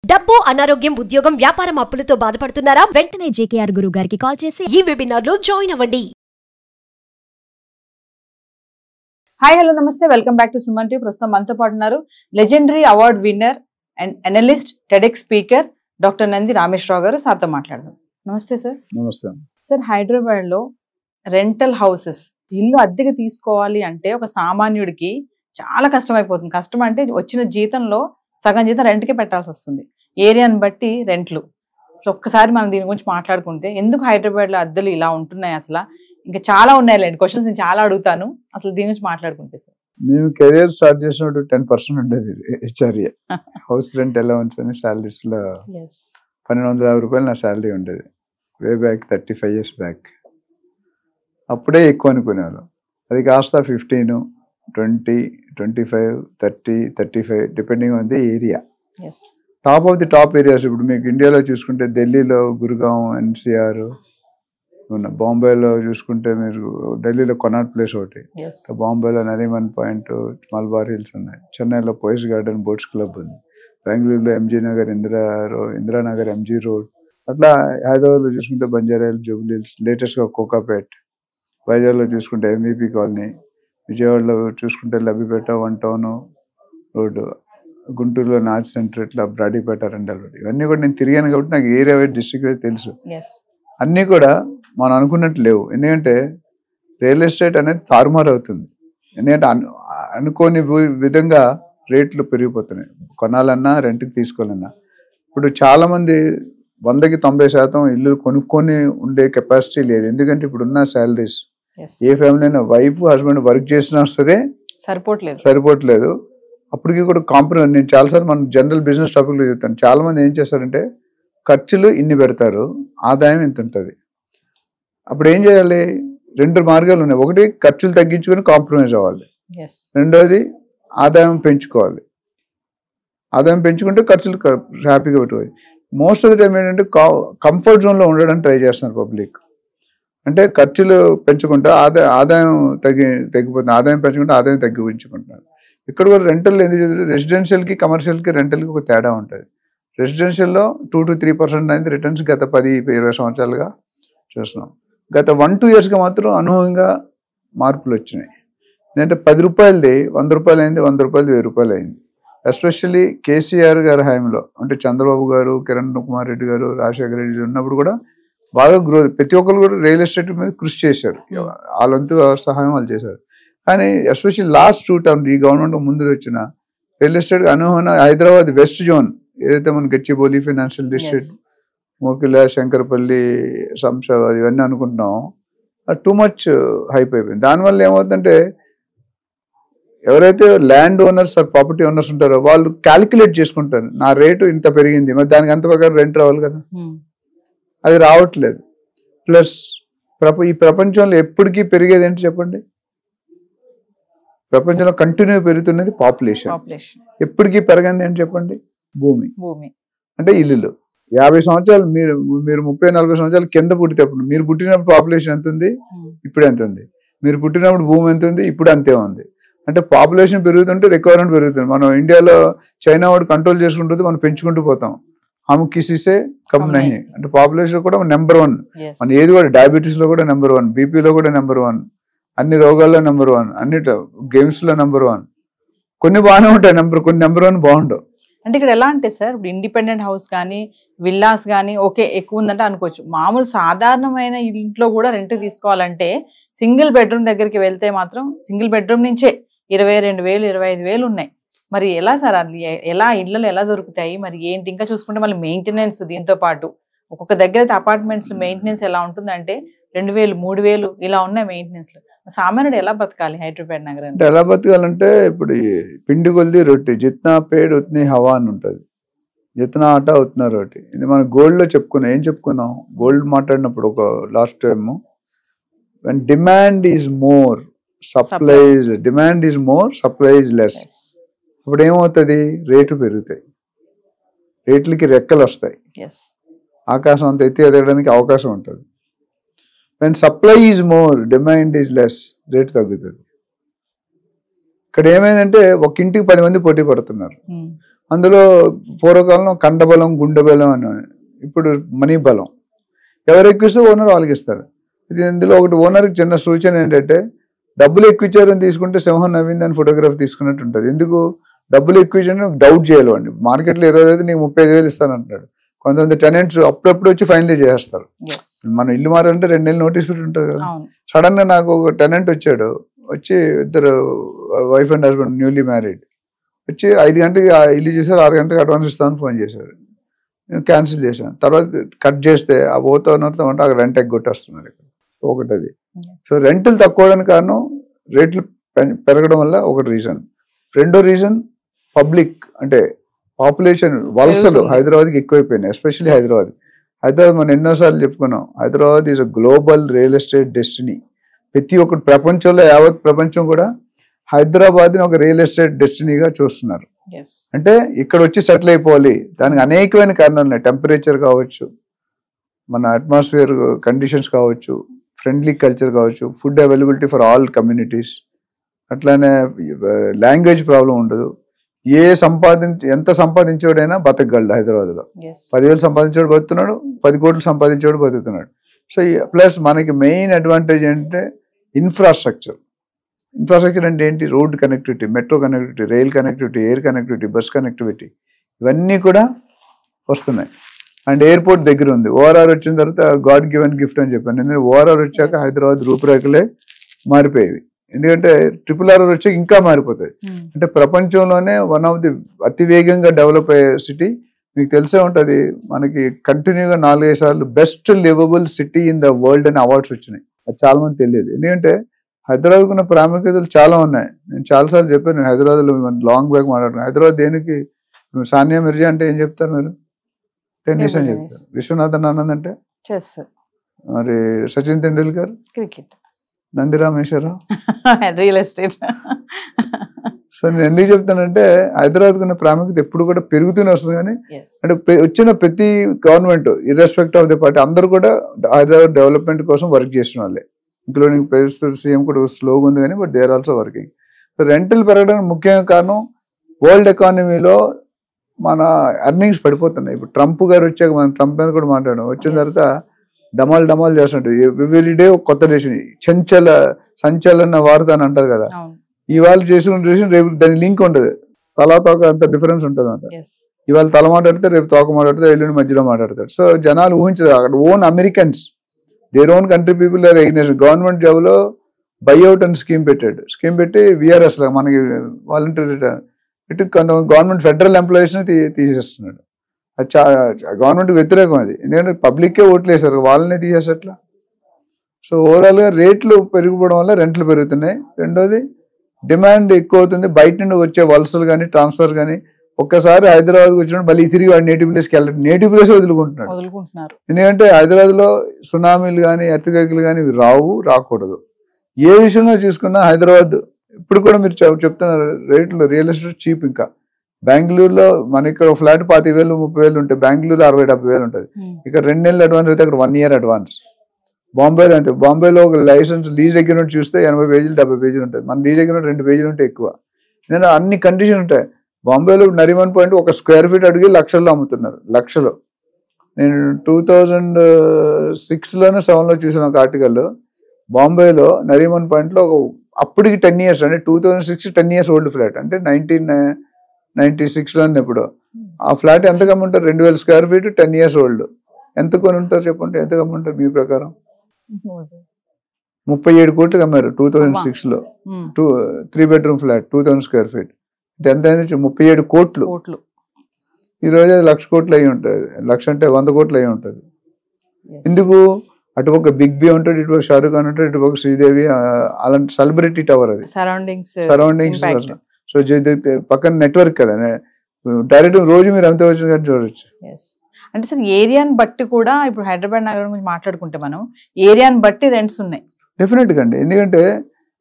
డబ్బు, అనారోగ్యం, ఉద్యోగం, వ్యాపారం అప్పులతో బాధపడుతున్నారా? వెంటనే జేకేఆర్ గురువు గారికి కాల్ చేసి ఈ వెబినార్ లో జాయిన్ అవ్వండి. హాయ్ హలో నమస్తే, welcome back to Suman TV. ప్రస్తుతం మనతో పాటు ఉన్నారు legendary award winner and analyst, TEDx speaker doctor Nandi Rameshwar Rao గారు. సార్తో మాట్లాడదాం. నమస్తే సార్. నమస్తే సార్, హైదరాబాద్ లో రెంటల్ హౌసెస్, ఇల్లు అద్దెకి తీసుకోవాలి అంటే ఒక సామాన్యుడికి చాలా కష్టమైపోతుంది. కష్టం అంటే వచ్చిన జీతంలో సగం జీతం రెంట్కే పెట్టాల్సి వస్తుంది. ఏరియాని బట్టి రెంట్లు. అసలు ఒక్కసారి మనం దీని గురించి మాట్లాడుకుంటే, ఎందుకు హైదరాబాద్ లో అద్దెలు ఇలా ఉంటున్నాయి? అసలు ఇంకా చాలా ఉన్నాయిలేండి, క్వశ్చన్స్ నేను చాలా అడుగుతాను. అసలు దీని గురించి మాట్లాడుకుంటే సార్, మేము కెరియర్ స్టార్ట్ చేసినప్పుడు 10% ఉండేది హెచ్ఆర్ఏ, హౌస్ రెంట్ అలవెన్స్ అని. సాలరీస్ లో 1250 రూపాయలు నా శాలరీ ఉండేది. Way back 35 years back. అప్పుడే ఎక్కువ అనుకునేవారు. అది కాస్త 15, 20, 25, 30, 35 depending on the area. Top of the top areas ఇప్పుడు మీకు ఇండియాలో చూసుకుంటే ఢిల్లీలో గురుగాం, ఎన్సీఆర్, బాంబేలో చూసుకుంటే మీరు ఢిల్లీలో కొనాట్ ప్లేస్ ఒకటి, బాంబేలో నరీమన్ పాయింట్, మల్బార్ హిల్స్ ఉన్నాయి, చెన్నైలో పోయిస్ గార్డెన్ బోట్స్ క్లబ్ ఉంది, బెంగళూరులో MG Nagar, Indiranagar, MG road. అట్లా హైదరాబాద్లో చూసుకుంటే బంజారా హిల్స్, జూబ్లీ హిల్స్, లేటెస్ట్గా కోకాపేట్, వైజాగ్లో చూసుకుంటే ఎంవీపీ కాలనీ, విజయవాడలో చూసుకుంటే లబ్బిపేట, 1 టౌన్ రోడ్డు, గుంటూరులో నాచ్ సెంటర్, ఇట్లా బ్రాడీపేట, రెండల్ రోడ్. ఇవన్నీ కూడా నేను తిరిగాను కాబట్టి నాకు ఏరియా వైజ్ డిస్ట్రిక్ట్ తెలుసు. అన్నీ కూడా మనం అనుకున్నట్టు లేవు. ఎందుకంటే రియల్ ఎస్టేట్ అనేది తారుమారు అవుతుంది. ఎందుకంటే అనుకోని విధంగా రేట్లు పెరిగిపోతున్నాయి. కొనాలన్నా, రెంట్కి తీసుకోవాలన్నా. ఇప్పుడు చాలామంది 100కి 90% ఇల్లు కొనుక్కొని ఉండే కెపాసిటీ లేదు. ఎందుకంటే ఇప్పుడున్న శాలరీస్, ఏ ఫ్యామిలీ అయినా వైఫ్ హస్బెండ్ వర్క్ చేసినా సరే సరిపోవట్లేదు. అప్పటికి కూడా కాంప్రమైజ్. నేను చాలాసార్లు మనం జనరల్ బిజినెస్ టాపిక్లో చెప్తాను. చాలా మంది ఏం చేస్తారంటే ఖర్చులు ఇన్ని పెడతారు, ఆదాయం ఇంత ఉంటుంది. అప్పుడు ఏం చేయాలి? 2 మార్గాలు ఉన్నాయి. ఒకటి, ఖర్చులు తగ్గించుకొని కాంప్రమైజ్ అవ్వాలి. రెండోది, ఆదాయం పెంచుకోవాలి. ఆదాయం పెంచుకుంటే ఖర్చులు హ్యాపీగా పెట్టుకోవాలి. మోస్ట్ ఆఫ్ ది టైం ఏంటంటే కంఫర్ట్ జోన్లో ఉండడానికి ట్రై చేస్తున్నారు పబ్లిక్. అంటే ఖర్చులు పెంచుకుంటే ఆదాయం తగ్గిపోతుంది, ఆదాయం పెంచుకుంటే ఆదాయం తగ్గించుకుంటున్నారు. ఇక్కడ కూడా రెంటల్ ఎందుకు చదివి, రెసిడెన్షియల్కి కమర్షియల్కి రెంటల్కి ఒక తేడా ఉంటుంది. రెసిడెన్షియల్లో 2 to 3% అనేది రిటర్న్స్ గత 10-20 సంవత్సరాలుగా చూస్తున్నాం. గత 1-2 yearsగా మాత్రం అనూహ్యంగా మార్పులు వచ్చినాయి. ఎందుకంటే 10 రూపాయలది 100 రూపాయలు అయింది, 100 రూపాయలది 1000 రూపాయలు అయింది. ఎస్పెషల్లీ కేసీఆర్ గారి హయాంలో, అంటే చంద్రబాబు గారు, కిరణ్ కుమార్ రెడ్డి గారు, రాజశేఖర రెడ్డి ఉన్నప్పుడు కూడా బాగా గ్రోత్, ప్రతి ఒక్కరు కూడా రియల్ ఎస్టేట్ మీద కృషి చేశారు. వాళ్ళంతు సహాయం వాళ్ళు చేశారు. కానీ ఎస్పెషల్లీ లాస్ట్ 2 terms ఈ గవర్నమెంట్ ముందు వచ్చిన రియల్ ఎస్టేట్ అనూహ్యంగా హైదరాబాద్ వెస్ట్ జోన్, ఏదైతే మన గచ్చిబౌలి ఫైనాన్షియల్ డిస్ట్రిక్ట్, మోకిలా, శంకరపల్లి, శంషాబాద్ ఇవన్నీ అనుకుంటున్నాం, టూ మచ్ హైప్ అయిపోయింది. దానివల్ల ఏమవుతుందంటే ఎవరైతే land owners are property owners ఉంటారో వాళ్ళు క్యాలిక్యులేట్ చేసుకుంటారు, నా రేటు ఇంత పెరిగింది, మరి దానికి అంత ప్రకారం రెంట్ రావాలి కదా, అది రావట్లేదు. ప్లస్ ఈ ప్రపంచంలో ఎప్పటికీ పెరిగేది ఏంటి చెప్పండి? ప్రపంచంలో కంటిన్యూ పెరుగుతున్నది పాపులేషన్. ఎప్పటికీ పెరగంది ఏంటి చెప్పండి? భూమి. అంటే ఇల్లులు. 50 సంవత్సరాలు మీరు 30-40 సంవత్సరాలు కింద పుట్టినప్పుడు, మీరు పుట్టినప్పుడు పాపులేషన్ ఎంత ఉంది, ఇప్పుడు ఎంత ఉంది? మీరు పుట్టినప్పుడు భూమి ఎంత ఉంది, ఇప్పుడు అంతే ఉంది. అంటే పాపులేషన్ పెరుగుతుంటే రిక్వైర్మెంట్ పెరుగుతుంది. మనం ఇండియాలో చైనా వాడు కంట్రోల్ చేసుకుంటుంది, మనం పెంచుకుంటూ పోతాం. హమ్ కిసీసే కమ్ నహీ. అంటే పాపులేషన్ కూడా నెంబర్ 1. మన ఏది కూడా డయాబెటీస్ లో కూడా నెంబర్ 1, బీపీలో కూడా నెంబర్ 1, అన్ని రోగాల్లో నెంబర్ 1, అన్నిట్లో గేమ్స్ లో నెంబర్ 1. కొన్ని బాగానే ఉంటాయి, కొన్ని నెంబర్ 1 బాగుండవు. అంటే ఇక్కడ ఎలా అంటే సార్, ఇప్పుడు ఇండిపెండెంట్ హౌస్ కానీ, విల్లాస్ కానీ ఓకే ఎక్కువ ఉందంటే అనుకోవచ్చు. మామూలు సాధారణమైన ఇంట్లో కూడా రెంట్ తీసుకోవాలంటే సింగిల్ బెడ్రూమ్ దగ్గరికి వెళ్తే మాత్రం సింగిల్ బెడ్రూమ్ నుంచే 22,000, 25,000 ఉన్నాయి. మరి ఎలా సార్, ఎలా ఇళ్ళలో ఎలా దొరుకుతాయి? మరి ఏంటి ఇంకా చూసుకుంటే మళ్ళీ మెయింటెనెన్స్, దీంతో పాటు ఒక్కొక్క దగ్గర అయితే అపార్ట్మెంట్స్ మెయింటెనెన్స్ ఎలా ఉంటుందంటే 2,000, 3,000 ఇలా ఉన్నాయి మెయింటెనెన్స్. సామాన్యుడు ఎలా బతకాలి హైదరాబాద్ నగరాన్ని? ఎలా బతకాలంటే ఇప్పుడు పిండి కొలిది రొట్టి, జిత్నా పేడ్ ఉత్నీ హవా అని ఉంటుంది, జిత్నా ఆటా ఉత్నా రొట్టి. ఇది మనం గోల్డ్ లో చెప్పుకున్నాం. ఏం చెప్పుకున్నాం గోల్డ్ మాట్లాడినప్పుడు ఒక last time? When demand is more, demand is more, supply is less. ఇప్పుడు ఏమవుతుంది? రేటు పెరుగుతాయి, రేట్లకి రెక్కలు వస్తాయి, ఆకాశం అంత ఎత్తి ఎదగడానికి అవకాశం ఉంటుంది. When supply is more, demand is less, rate తగ్గుతుంది. ఇక్కడ ఏమైందంటే ఒక ఇంటికి 10 మంది పోటీ పడుతున్నారు. అందులో పూర్వకాలంలో కండబలం, గుండె బలం అని, ఇప్పుడు మనీ బలం. ఎవరు ఎక్కువిస్తే ఓనర్ వాళ్ళకి ఇస్తారు. ఇది ఇందులో ఒకటి ఓనర్కి చిన్న సూచన ఏంటంటే, డబ్బులు ఎక్కువ ఇచ్చారని తీసుకుంటే సింహం నవ్వింది అని ఫోటోగ్రాఫ్ తీసుకున్నట్టు ఉంటుంది. ఎందుకు డబ్బులు ఎక్కువ ఇచ్చారని డౌట్ చేయాలి వాడిని. మార్కెట్లో 20,000 నీకు 35,000 ఇస్తాను అంటాడు. కొంతమంది టెనెంట్స్ అప్పుడప్పుడు వచ్చి ఫైనలైజ్ చేస్తారు. మనం ఇల్లు మారంటే 2 నెలలు నోటీస్ పెట్టి ఉంటుంది కదా. సడన్ గా నాకు ఒక టెనెంట్ వచ్చాడు, వచ్చి ఇద్దరు wife and husband newly married, వచ్చి 5 గంటలకి ఇల్లు చేశారు, 6 గంటలకు అడ్వాన్స్ ఇస్తామని ఫోన్ చేశారు. నేను క్యాన్సిల్ చేశాను. తర్వాత కట్ చేస్తే ఆ ఓనర్తో ఉంటే అక్కడ రెంట్ ఎగ్గొట్టేస్తున్నారు ఇక్కడ. ఒకటి అది. సో రెంట్లు తక్కువ అవడానికి కారణం రేట్లు పెరగడం వల్ల ఒకటి రీజన్. రెండో రీజన్ పబ్లిక్ అంటే పాపులేషన్ వలసలు హైదరాబాద్కి ఎక్కువైపోయినాయి. ఎస్పెషల్లీ హైదరాబాద్ మనం ఎన్నోసార్లు చెప్పుకున్నాం, Hyderabad is a global real estate destiny. ప్రతి ఒక్కటి ప్రపంచంలో యావత్ ప్రపంచం కూడా హైదరాబాద్ని ఒక రియల్ ఎస్టేట్ డెస్టినీగా చూస్తున్నారు. అంటే ఇక్కడ వచ్చి సెటిల్ అయిపోవాలి. దానికి అనేకమైన కారణాలు ఉన్నాయి. టెంపరేచర్ కావచ్చు, మన అట్మాస్ఫియర్ కండిషన్స్ కావచ్చు, ఫ్రెండ్లీ కల్చర్ కావచ్చు, food availability for all communities, అట్లానే లాంగ్వేజ్ ప్రాబ్లం ఉండదు. ఎంత సంపాదించేవాడైనా బతకగలడు హైదరాబాద్లో. 10,000 సంపాదించేవాడు బతుకుతున్నాడు, 10 కోట్లు సంపాదించేవాడు బతుకుతున్నాడు. సో ప్లస్ మనకి మెయిన్ అడ్వాంటేజ్ ఏంటంటే ఇన్ఫ్రాస్ట్రక్చర్. ఇన్ఫ్రాస్ట్రక్చర్ అంటే ఏంటి? Road connectivity, metro connectivity, rail connectivity, air connectivity, bus connectivity, ఇవన్నీ కూడా వస్తున్నాయి. అండ్ ఎయిర్పోర్ట్ దగ్గర ఉంది. ఓఆర్ఆర్ వచ్చిన తర్వాత గాడ్ గివెన్ గిఫ్ట్ అని చెప్పాను. నేను ఓఆర్ఆర్ వచ్చాక హైదరాబాద్ రూపురేఖలే మారిపోయేవి. ఎందుకంటే RRR వచ్చాక ఇంకా మారిపోతాయి. అంటే ప్రపంచంలోనే వన్ ఆఫ్ ది అతి వేగంగా డెవలప్ అయ్యే సిటీ. మీకు తెలిసే ఉంటుంది, మనకి కంటిన్యూగా 4-5 సార్లు best liveable city in the world అని అవార్డ్స్ వచ్చినాయి. అది చాలా మంది తెలియదు. ఎందుకంటే హైదరాబాద్కు ఉన్న ప్రాముఖ్యతలు చాలా ఉన్నాయి. నేను చాలాసార్లు చెప్పాను, హైదరాబాద్లో లాంగ్ బ్యాక్ మాట్లాడుతున్నాను. హైదరాబాద్ దేనికి? సానియా మిర్జా అంటే ఏం చెప్తారు మీరు? టెన్నిస్ అని చెప్తారు. విశ్వనాథన్ ఆనంద్ అంటే చెస్. మరి Sachin Tendulkar cricket. Nandirameswararao real estate. So నేను ఎందుకు చెప్తానంటే హైదరాబాద్కు ఉన్న ప్రాముఖ్యత ఎప్పుడు కూడా పెరుగుతూనే వస్తుంది. కానీ అంటే వచ్చిన ప్రతి గవర్నమెంట్ ఇర్రెస్పెక్ట్ ఆఫ్ ది పార్టీ అందరూ కూడా హైదరాబాద్ డెవలప్మెంట్ కోసం వర్క్ చేసిన వాళ్ళే, ఇంక్లూడింగ్ సీఎం కూడా స్లోగా ఉంది కానీ but they are also working. So rental పెరగడానికి ముఖ్యంగా కారణం వరల్డ్ ఎకానమీలో మన ఎర్నింగ్స్ పడిపోతున్నాయి. ఇప్పుడు ట్రంప్ గారు వచ్చాక మనం ట్రంప్ మీద కూడా మాట్లాడాం. వచ్చిన తర్వాత డమాల్ చేస్తున్నట్టు ఎవ్రీ డే ఒక కొత్త డెసిషన్, సంచలన వార్త అని అంటారు కదా. ఇవాళ చేసిన డెసిషన్ రేపు దాని లింక్ ఉంటుంది, తలా తోక అంత డిఫరెన్స్ ఉంటుంది అంట. ఇవాళ తల మాట్లాడితే రేపు తోక మాట్లాడితే ఎల్లుండి మధ్యలో మాట్లాడతారు. సో జనాలు ఊహించరు. అక్కడ own Americans, their own country people are ignition. Government job లో బైఅవుట్ అని స్కీమ్ పెట్టాడు. స్కీమ్ పెట్టి VRS లాగా మనకి వాలంటీర్ రిటర్న్ పెట్టి కొంత గవర్నమెంట్ ఫెడరల్ ఎంప్లాయీస్ ని తీసేస్తున్నాడు. అది గవర్నమెంట్ వ్యతిరేకం అది. ఎందుకంటే పబ్లిక్కే ఓట్లు వేశారు, వాళ్ళనే తీసేసట్లా. సో ఓవరాల్ గా రేట్లు పెరిగిపోవడం వల్ల రెంట్లు పెరుగుతున్నాయి. రెండోది డిమాండ్ ఎక్కువ అవుతుంది. బయట నుండి వచ్చే వలసలు కానీ ట్రాన్స్ఫర్ కానీ ఒక్కసారి హైదరాబాద్కి వచ్చినప్పుడు మళ్ళీ తిరిగి వాడు నేటివ్ ప్లేస్కి వెళ్ళాడు, నేటివ్ ప్లేస్ వదులుకుంటున్నారు. ఎందుకంటే హైదరాబాద్ లో సునామీలు కానీ ఎర్త్క్వేక్లు కానీ రాకూడదు. ఏ విషయంలో చూసుకున్నా హైదరాబాద్ ఇప్పుడు కూడా మీరు చెప్తున్నారు రేట్లు రియల్ ఎస్టేట్ చీప్. ఇంకా బెంగళూరులో మన ఇక్కడ ఫ్లాట్ 25,000 30,000 ఉంటాయి, బెంగళూరులో 60-70,000 ఉంటుంది. ఇక్కడ 2 నెలలు అడ్వాన్స్ అయితే అక్కడ 1 year అడ్వాన్స్. బాంబేలో అంతే. బాంబేలో ఒక లైసెన్స్ లీజ్ అగ్రిమెంట్ చూస్తే 80 పేజీలు 70 పేజీలు ఉంటుంది. మన లీజ్ అగ్రిమెంట్ 2 పేజీలు ఉంటే ఎక్కువ. నేను అన్ని కండిషన్ ఉంటాయి. బాంబేలో నరిమన్ పాయింట్ ఒక స్క్వేర్ ఫీట్ అడిగి లక్షల్లో అమ్ముతున్నారు, లక్షలు. నేను 2006లోనే 7లో చూసిన ఒక ఆర్టికల్. బాంబేలో నరిమన్ పాయింట్ లో అప్పటికి 10 years అంటే 2006 10 years ఓల్డ్ ఫ్లాట్, అంటే 1996లో ఎప్పుడు ఆ ఫ్లాట్ ఎంత కమ్ముంటారు? 2,000 square feet 10 years ఓల్డ్. ఎంత కొని ఉంటారు చెప్పండి? ఎంత కమ్ముంటారు మీ ప్రకారం? 37 కోట్లు అమ్మారు 2006లో. 3 bedroom ఫ్లాట్ 2,000 square feet అంటే ఎంత అయింది? 37 కోట్లు. ఈ రోజు అది 1,00,000 కోట్లు అయి ఉంటుంది. 1,00,000 అంటే 100 కోట్లు అయి ఉంటుంది. ఎందుకు? అటుపక్క బిగ్ బి ఉంటాడు, ఇటుపక్క షారూక్ ఖాన్ ఉంటాడు, ఇటుపక్క శ్రీదేవి, అలాంటి సెలబ్రిటీ టవర్ అది, సరౌండింగ్స్. సో పక్కన నెట్వర్క్ కదా, డైరెక్ట్ రోజు మీరు అంతే వచ్చిన కానీ చూడొచ్చు. అంటే సార్ ఏరియాని బట్టి కూడా ఇప్పుడు హైదరాబాద్ నగరం గురించి మాట్లాడుకుంటే మనం ఏరియాని బట్టి రెంట్స్ ఉన్నాయి డెఫినెట్ గా అండి. ఎందుకంటే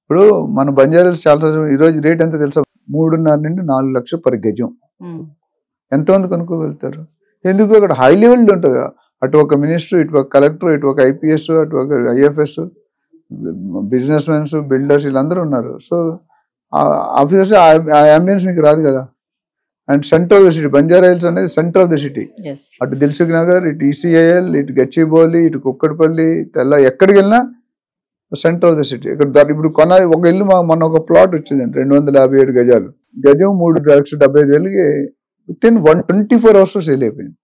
ఇప్పుడు మన బంజారాస్ చాలా ఈరోజు రేట్ ఎంత తెలుసా? 3.5 నుండి 4 లక్షలు పర్ గజం. ఎంతమంది కొనుక్కోగలుగుతారు? ఎందుకు? అక్కడ హై లెవెల్ ఉంటారు. అటు ఒక మినిస్టర్, ఇటు ఒక కలెక్టర్, ఇటు ఒక IPS, అటు ఒక IFS, బిజినెస్ మెన్స్, బిల్డర్స్, వీళ్ళందరూ ఉన్నారు. సో ఆఫీసర్స్ ఆ అంబియన్స్ మీకు రాదు కదా. And centre of the city. Banjara Hills అనేది centre of the city. Yes. అటు దిల్సుఖ్ నగర్, ఇటు ఈసీఐఎల్, ఇటు గచ్చిబౌలి, ఇటు కుక్కడపల్లి, ఎక్కడికి వెళ్ళినా సెంటర్ ఆఫ్ ద సిటీ. ఇక్కడ ఇప్పుడు ఒక ఇల్లు మొన్న ఒక ప్లాట్ వచ్చిందండి 257 గజాలు. గజం 3,75,000కి విత్-ఇన్ 24 hours సేల్ అయిపోయింది.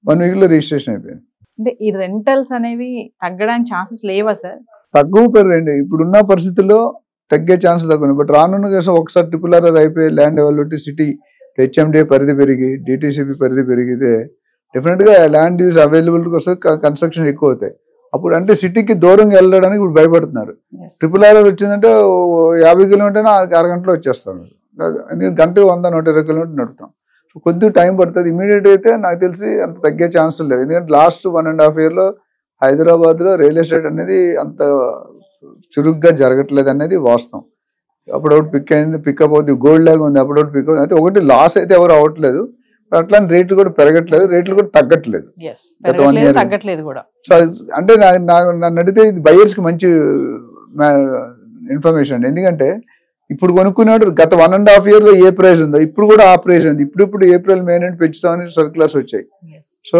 1 week లో రిజిస్ట్రేషన్ అయిపోయింది. అంటే ఈ రెంటల్స్ అనేవి తగ్గడానికి ఛాన్సెస్ లేవా సార్? తక్కువ పెరగండి. ఇప్పుడున్న పరిస్థితుల్లో తగ్గే ఛాన్స్ తక్కువ. బట్ రానున్న కోసం ఒకసారి RRR అయిపోయి ల్యాండ్ డెవలప్మెంట్ సిటీ HMDA పరిధి పెరిగి DTCP పరిధి పెరిగితే డెఫినెట్ గా ల్యాండ్ యూజ్ అవైలబిలిటీ కోసం కన్స్ట్రక్షన్ ఎక్కువ అవుతాయి. అప్పుడు అంటే సిటీకి దూరంగా వెళ్ళడానికి ఇప్పుడు భయపడుతున్నారు. RRR వచ్చిందంటే 50 కిలోమీటర్ అరగంటలో వచ్చేస్తాం. ఎందుకంటే గంటకు 100-120 కిలోమీటర్ నడుపుతాం. కొద్దిగా టైం పడుతుంది. ఇమీడియట్ అయితే నాకు తెలిసి అంత తగ్గే ఛాన్స్ లేదు. ఎందుకంటే లాస్ట్ 1.5 year లో హైదరాబాద్ లో రియల్ ఎస్టేట్ అనేది అంత చురుగ్గా జరగట్లేదు అనేది వాస్తవం. అప్పుడొకటి పికప్ అవుతుంది, గోల్డ్ లాగా ఉంది, అప్పుడొకటి పికప్ అయితే ఒకటి లాస్ అయితే ఎవరు అవ్వట్లేదు. అట్లాంటి రేట్లు కూడా పెరగట్లేదు, రేట్లు కూడా తగ్గట్లేదు. తగ్గట్లేదు కూడా. సో అంటే నన్ను అడిగితే ఇది బయర్స్ కి మంచి ఇన్ఫర్మేషన్. ఎందుకంటే ఇప్పుడు కొనుక్కున్నాడు గత 1.5 year లో ఏ ప్రైస్ ఉందో ఇప్పుడు కూడా ఆ ప్రైస్ ఉంది. ఇప్పుడు ఏప్రిల్ మే నుండి పెంచుతామని సర్క్యులర్స్ వచ్చాయి. సో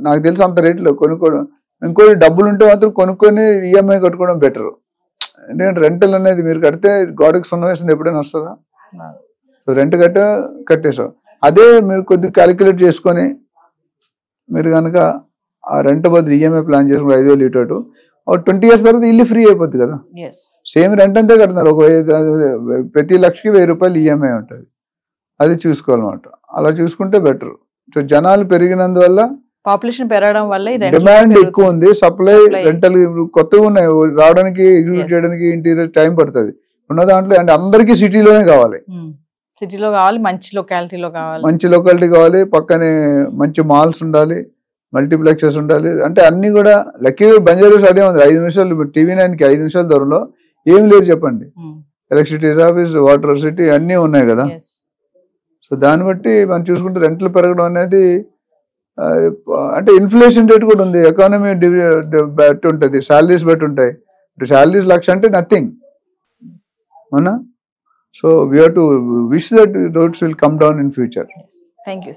నాకు తెలిసి అంత రేట్లో కొనుక్కోవడం. ఇంకోటి డబ్బులు ఉంటే మాత్రం కొనుక్కొని ఈఎంఐ కట్టుకోవడం బెటర్. ఎందుకంటే రెంటల్ అనేది మీరు కడితే గోడకి సున్నం వేసింది ఎప్పుడైనా వస్తుందా? రెంట్ కట్టేసాం. అదే మీరు కొద్దిగా క్యాలిక్యులేట్ చేసుకొని మీరు కనుక ఆ రెంట్ బదులు ఈఎంఐ ప్లాన్ చేసుకుని 5,000 ఇటు 20 years తర్వాత ఇల్లు ఫ్రీ అయిపోద్ది కదా. సేమ్ రెంట్ అంతే కడుతున్నారు. ప్రతి లక్షకి 1,000 రూపాయలు ఈఎంఐ ఉంటుంది. అది చూసుకోవాలన్నమాట. అలా చూసుకుంటే బెటర్. సో జనాలు పెరిగినందువల్ల పాపులేషన్ పెరగడం వల్ల డిమాండ్ ఎక్కువ ఉంది, సప్లై రెంటల్ కొత్తగా ఉన్నాయి రావడానికి, ఎగ్జిక్యూట్ చేయడానికి ఇంటీరియర్ టైం పడుతుంది. ఉన్న దాంట్లో అంటే అందరికీ సిటీలోనే కావాలి, సిటీలో కావాలి, మంచి లొకాలిటీలో కావాలి, మంచి లొకాలిటీ కావాలి, పక్కనే మంచి మాల్స్ ఉండాలి, మల్టీప్లెక్సెస్ ఉండాలి. అంటే అన్ని కూడా లక్కీగా బంజారాస్ అదే ఉంది. 5 నిమిషాలు TV9కి 5 నిమిషాల దూరంలో ఏం లేదు చెప్పండి. ఎలక్ట్రిసిటీ ఆఫీస్, వాటర్ సిటీ అన్నీ ఉన్నాయి కదా. సో దాన్ని బట్టి మనం చూసుకుంటే రెంట్లు పెరగడం అనేది అంటే ఇన్ఫ్లేషన్ రేట్ కూడా ఉంది, ఎకానమీ బట్టి ఉంటుంది, శాలరీస్ బట్టి ఉంటాయి. శాలరీస్ 1,00,000 అంటే నథింగ్ అవునా. So we have to wish that roads will come down in future. Thank you.